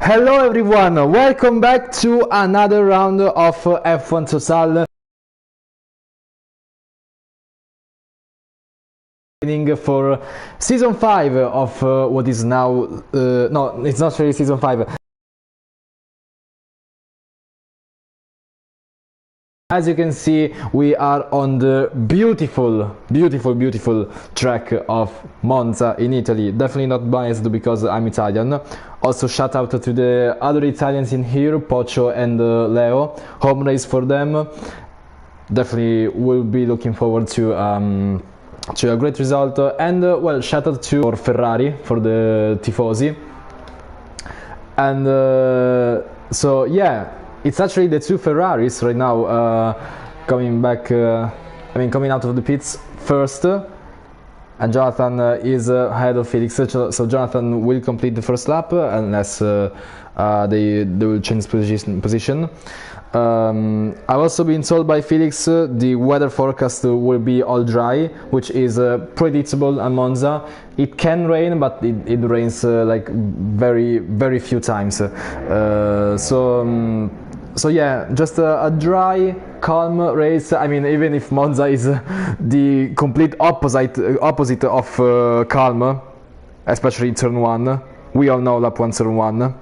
Hello everyone, welcome back to another round of F1Total for Season 5 of what is now, no, it's not really Season 5. As you can see, we are on the beautiful track of Monza in Italy. Definitely not biased because I'm Italian. Also shout out to the other Italians in here, Pocho and Leo. Home race for them. Definitely will be looking forward to a great result. And well, shout out to Ferrari for the Tifosi. And so yeah. It's actually the two Ferraris right now coming back, coming out of the pits first, and Jonathan is ahead of Felix, so Jonathan will complete the first lap unless they will change position. I've also been told by Felix the weather forecast will be all dry, which is predictable at Monza. It can rain, but it rains like very few times. So yeah, just a dry, calm race. I mean, even if Monza is the complete opposite of calm, especially in turn 1. We all know lap 1, turn 1.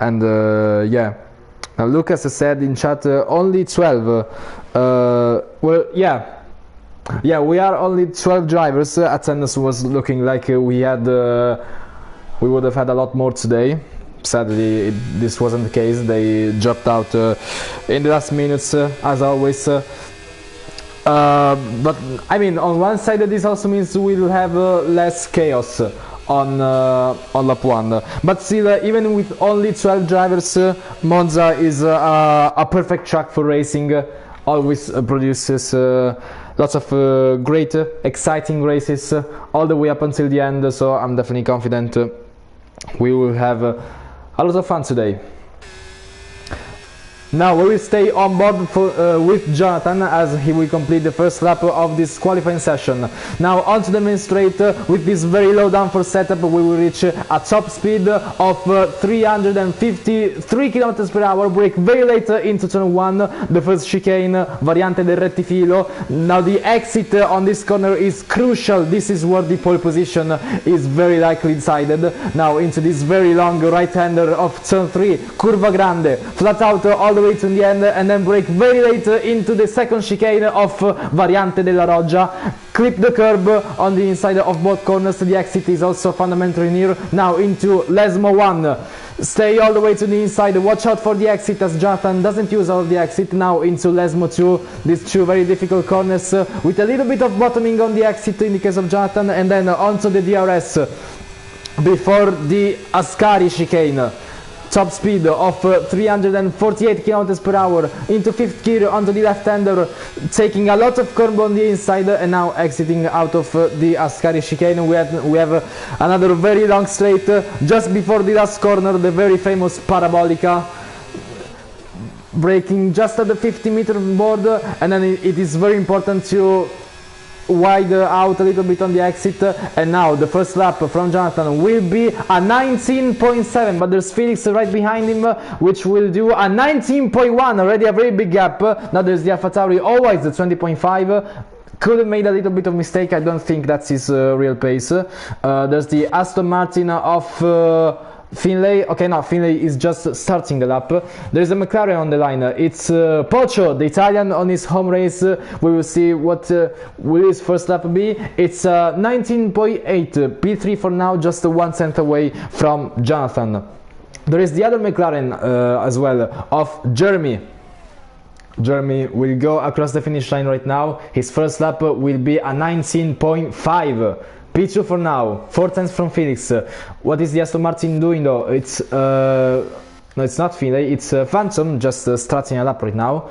And yeah, now Lucas said in chat only 12. Well, yeah, we are only 12 drivers. Attendance was looking like we would have had a lot more today. Sadly, this wasn't the case. They dropped out in the last minutes, as always. But I mean, on one side, this also means we'll have less chaos on lap 1. But still, even with only 12 drivers, Monza is a perfect track for racing. Always produces lots of great, exciting races all the way up until the end. So I'm definitely confident we will have a lot of fun today. Now we will stay on board with Jonathan as he will complete the first lap of this qualifying session. Now on to the main straight. With this very low downforce setup, we will reach a top speed of 353 km per hour. Brake very late into turn 1, the first chicane, Variante del Rettifilo. Now the exit on this corner is crucial. This is where the pole position is very likely decided. Now into this very long right-hander of turn 3, Curva Grande, flat out all the way to the end, and then brake very late into the second chicane of Variante della Roggia. Clip the curb on the inside of both corners. The exit is also fundamentally near. Now into Lesmo 1. Stay all the way to the inside. Watch out for the exit as Jonathan doesn't use all of the exit. Now into Lesmo 2. These two very difficult corners with a little bit of bottoming on the exit in the case of Jonathan, and then onto the DRS before the Ascari chicane. Top speed of 348 km per hour into 5th gear onto the left-hander, taking a lot of curb on the inside, and now exiting out of the Ascari chicane. We have another very long straight just before the last corner, the very famous Parabolica. Braking just at the 50-meter board, and then it is very important to wide out a little bit on the exit. And now the first lap from Jonathan will be a 19.7, but there's Felix right behind him, which will do a 19.1, already a very big gap. Now there's the AlphaTauri, always the 20.5. Could have made a little bit of mistake. I don't think that's his real pace. There's the Aston Martin of Finlay. Okay, no, Finlay is just starting the lap. There's a McLaren on the line. It's Pocho, the Italian, on his home race. We will see what will his first lap be. It's 19.8, P3 for now, just 1 cent away from Jonathan. There is the other McLaren as well, of Jeremy. Jeremy will go across the finish line right now. His first lap will be a 19.5. P2 for now, 4 tenths from Felix. What is the Aston Martin doing though? It's no, it's not Finlay, it's Phantom, just starting a lap right now.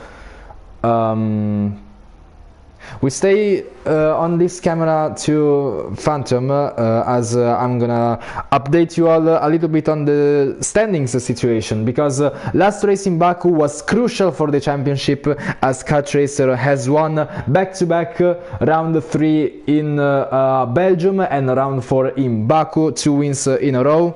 We stay on this camera to Phantom as I'm gonna update you all a little bit on the standings situation, because last race in Baku was crucial for the championship, as Kart Racer has won back-to-back round 3 in Belgium and round 4 in Baku, 2 wins in a row.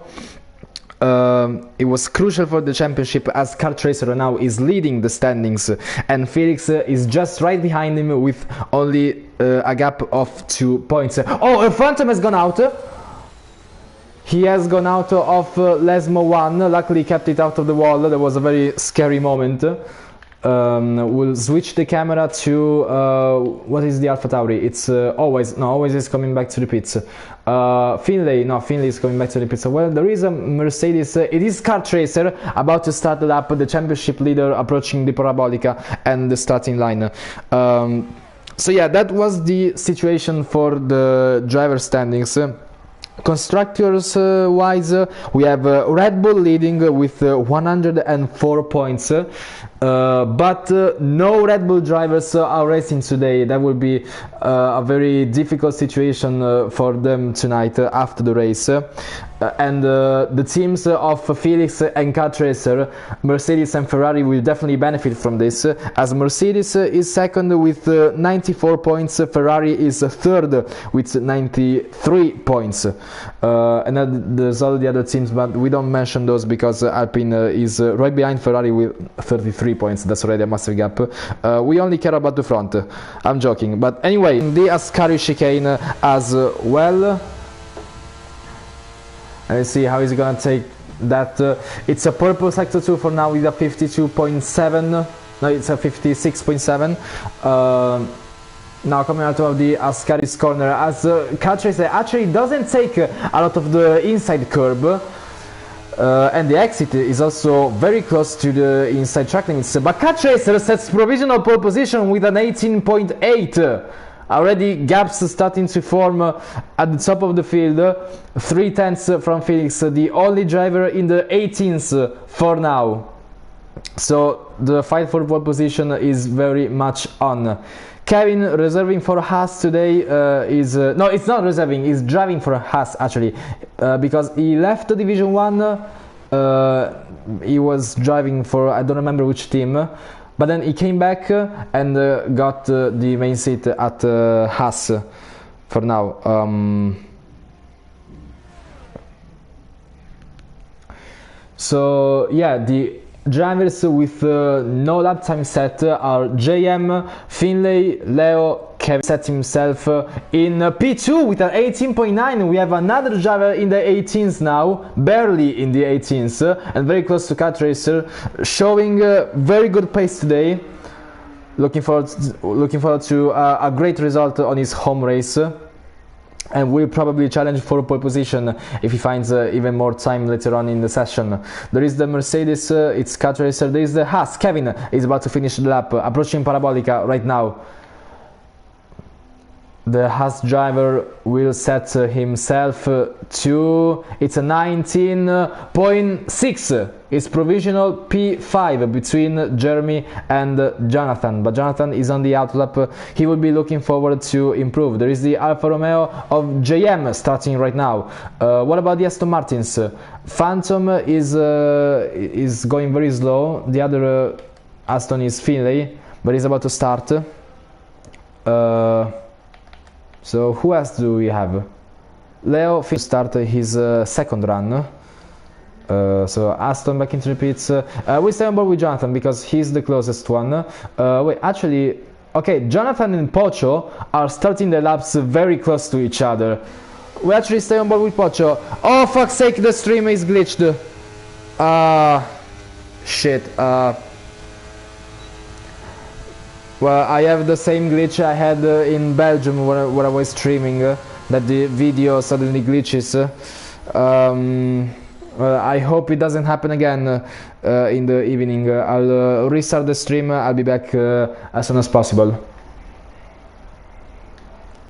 it was crucial for the championship, as Kart Racer now is leading the standings and Felix is just right behind him with only a gap of 2 points. Oh, Phantom has gone out. He has gone out of Lesmo 1, luckily kept it out of the wall. There was a very scary moment. We'll switch the camera to what is the Alpha Tauri? It's always is coming back to the pits. Finlay is coming back to the pits. So, well, there is a Mercedes. It is Kart Racer about to start the lap. The championship leader approaching the Parabolica and the starting line. So yeah, that was the situation for the driver standings. Constructors wise, we have Red Bull leading with 104 points, but no Red Bull drivers are racing today. That will be a very difficult situation for them tonight after the race. And the teams of Felix and Kart Racer, Mercedes and Ferrari, will definitely benefit from this, as Mercedes is second with 94 points, Ferrari is third with 93 points, and then there's all the other teams, but we don't mention those because Alpine is right behind Ferrari with 33 points. That's already a massive gap. We only care about the front. I'm joking, but anyway, the Ascari chicane as well. And let's see how he's gonna take that. It's a purple sector 2 for now with a 52.7. No, it's a 56.7. Now coming out of the Ascari's corner, as Kart Racer actually doesn't take a lot of the inside curb. And the exit is also very close to the inside track limits. But Kart Racer sets provisional pole position with an 18.8. Already gaps starting to form at the top of the field. 3/10 from Felix, the only driver in the 18th for now. So the fight for pole position is very much on. Kevin reserving for Haas today no, it's not reserving, he's driving for Haas actually, because he left the Division 1, he was driving for, I don't remember which team, but then he came back and got the main seat at Haas for now. So yeah, the drivers with no lap time set are JM, Finlay, Leo, Kevin set himself in P2 with an 18.9. We have another driver in the 18th now, barely in the 18th, and very close to Kart Racer, showing very good pace today. Looking forward to a great result on his home race. And will probably challenge for pole position if he finds even more time later on in the session. There is the Mercedes, it's Kart Racer. There is the Haas. Kevin is about to finish the lap, approaching Parabolica right now. The Haas driver will set himself to, it's a 19.6. It's provisional P5 between Jeremy and Jonathan, but Jonathan is on the outlap. He will be looking forward to improve. There is the Alfa Romeo of JM starting right now. What about the Aston Martins? Phantom is going very slow. The other Aston is Finlay, but he's about to start. So who else do we have? Leo started his second run. So Aston back into the pits. We stay on board with Jonathan because he's the closest one. Wait, actually, okay, Jonathan and Pocho are starting the laps very close to each other. We actually stay on board with Pocho. Oh, fuck's sake, the stream is glitched. Shit. Well, I have the same glitch I had in Belgium when I was streaming, that the video suddenly glitches. I hope it doesn't happen again in the evening. I'll restart the stream. I'll be back as soon as possible.